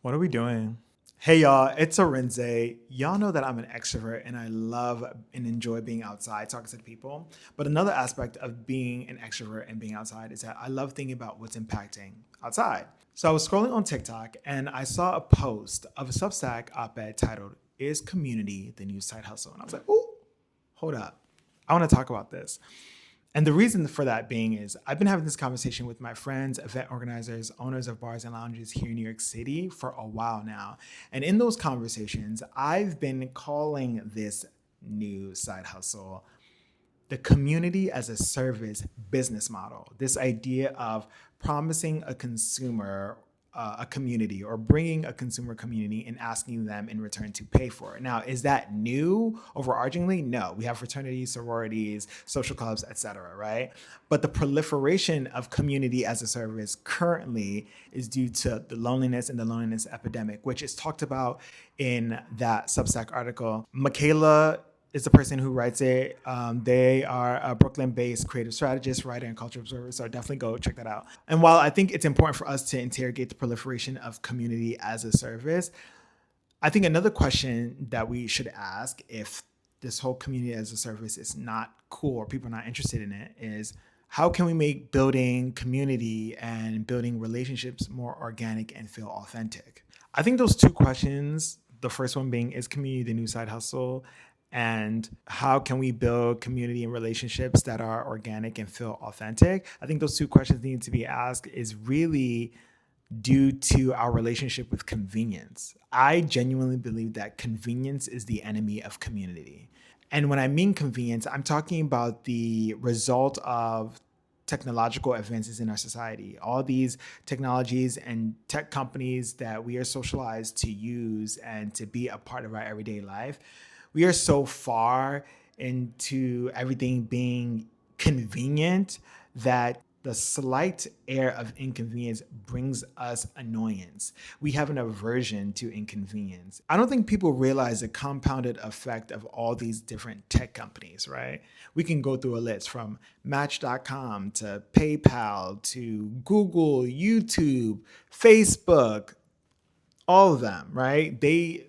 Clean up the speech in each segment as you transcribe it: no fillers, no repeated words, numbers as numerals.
What are we doing? Hey y'all, it's Arinze. Y'all know that I'm an extrovert and I love and enjoy being outside, talking to people. But another aspect of being an extrovert and being outside is that I love thinking about what's impacting outside. So I was scrolling on TikTok and I saw a post of a Substack op-ed titled, "Is Community the New Side Hustle?" And I was like, ooh, hold up. I want to talk about this. And the reason for that being is I've been having this conversation with my friends, event organizers, owners of bars and lounges here in New York City for a while now. And in those conversations, I've been calling this new side hustle the community as a service business model. This idea of promising a consumer a community or bringing a consumer community and asking them in return to pay for it. Now, is that new overarchingly? No. We have fraternities, sororities, social clubs, etc., right? But the proliferation of community as a service currently is due to the loneliness and the loneliness epidemic, which is talked about in that Substack article. Michaela is the person who writes it. They are a Brooklyn-based creative strategist, writer, and culture observer. So definitely go check that out. And while I think it's important for us to interrogate the proliferation of community as a service, I think another question that we should ask if this whole community as a service is not cool or people are not interested in it is how can we make building community and building relationships more organic and feel authentic? I think those two questions, the first one being, is community the new side hustle? And how can we build community and relationships that are organic and feel authentic? I think those two questions need to be asked is really due to our relationship with convenience. I genuinely believe that convenience is the enemy of community. And when I mean convenience, I'm talking about the result of technological advances in our society. All these technologies and tech companies that we are socialized to use and to be a part of our everyday life, we are so far into everything being convenient that the slight air of inconvenience brings us annoyance. We have an aversion to inconvenience. I don't think people realize the compounded effect of all these different tech companies, right? We can go through a list from Match.com to PayPal to Google, YouTube, Facebook, all of them, right? They've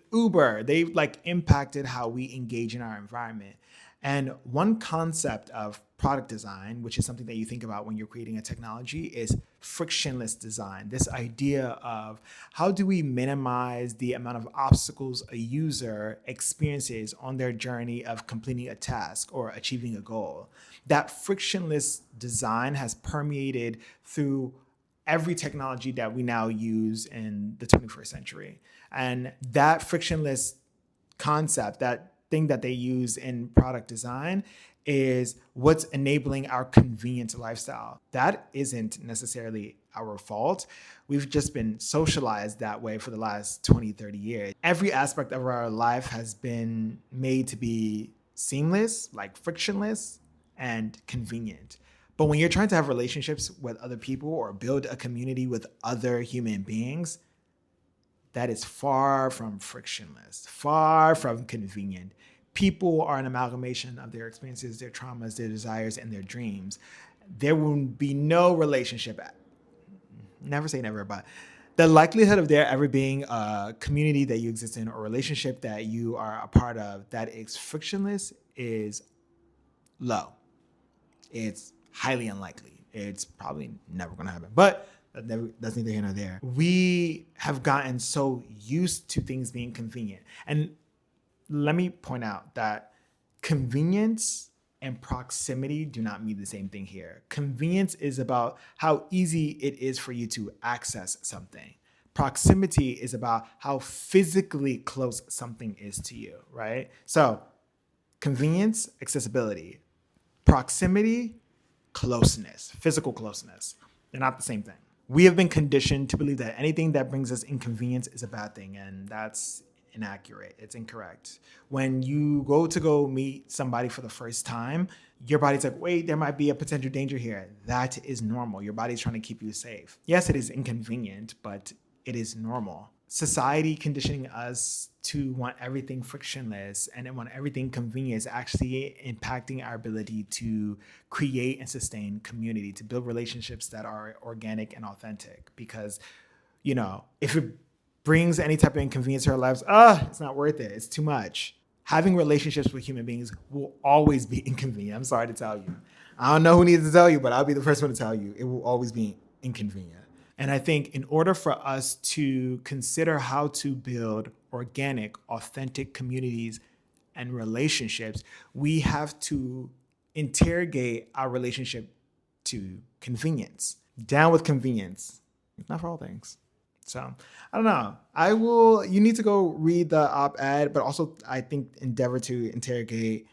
like impacted how we engage in our environment. And one concept of product design, which is something that you think about when you're creating a technology, is frictionless design. This idea of how do we minimize the amount of obstacles a user experiences on their journey of completing a task or achieving a goal. That frictionless design has permeated through every technology that we now use in the 21st century. And that frictionless concept, that thing that they use in product design, is what's enabling our convenient lifestyle. That isn't necessarily our fault. We've just been socialized that way for the last 20, 30 years. Every aspect of our life has been made to be seamless, like frictionless and convenient. But when you're trying to have relationships with other people or build a community with other human beings, that is far from frictionless, far from convenient. People are an amalgamation of their experiences, their traumas, their desires, and their dreams. There will be no relationship, never say never, but the likelihood of there ever being a community that you exist in or a relationship that you are a part of that is frictionless is low. It's highly unlikely. It's probably never going to happen. But that's neither here nor there. We have gotten so used to things being convenient. And let me point out that convenience and proximity do not mean the same thing here. Convenience is about how easy it is for you to access something. Proximity is about how physically close something is to you, right? So convenience, accessibility. Proximity, closeness, physical closeness. They're not the same thing. We have been conditioned to believe that anything that brings us inconvenience is a bad thing, and that's inaccurate. It's incorrect. When you go meet somebody for the first time, your body's like, wait, there might be a potential danger here. That is normal. Your body's trying to keep you safe. Yes, it is inconvenient, but it is normal. Society conditioning us to want everything frictionless and want everything convenient is actually impacting our ability to create and sustain community, to build relationships that are organic and authentic. Because, if you're brings any type of inconvenience to our lives, it's not worth it. It's too much. Having relationships with human beings will always be inconvenient. I'm sorry to tell you. I don't know who needs to tell you, but I'll be the first one to tell you. It will always be inconvenient. And I think in order for us to consider how to build organic, authentic communities and relationships, we have to interrogate our relationship to convenience. Down with convenience. Not for all things. So I don't know. You need to go read the op-ed, but also I think endeavor to interrogate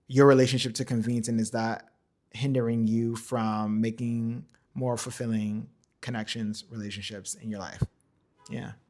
your relationship to convenience, and is that hindering you from making more fulfilling connections, relationships in your life? Yeah.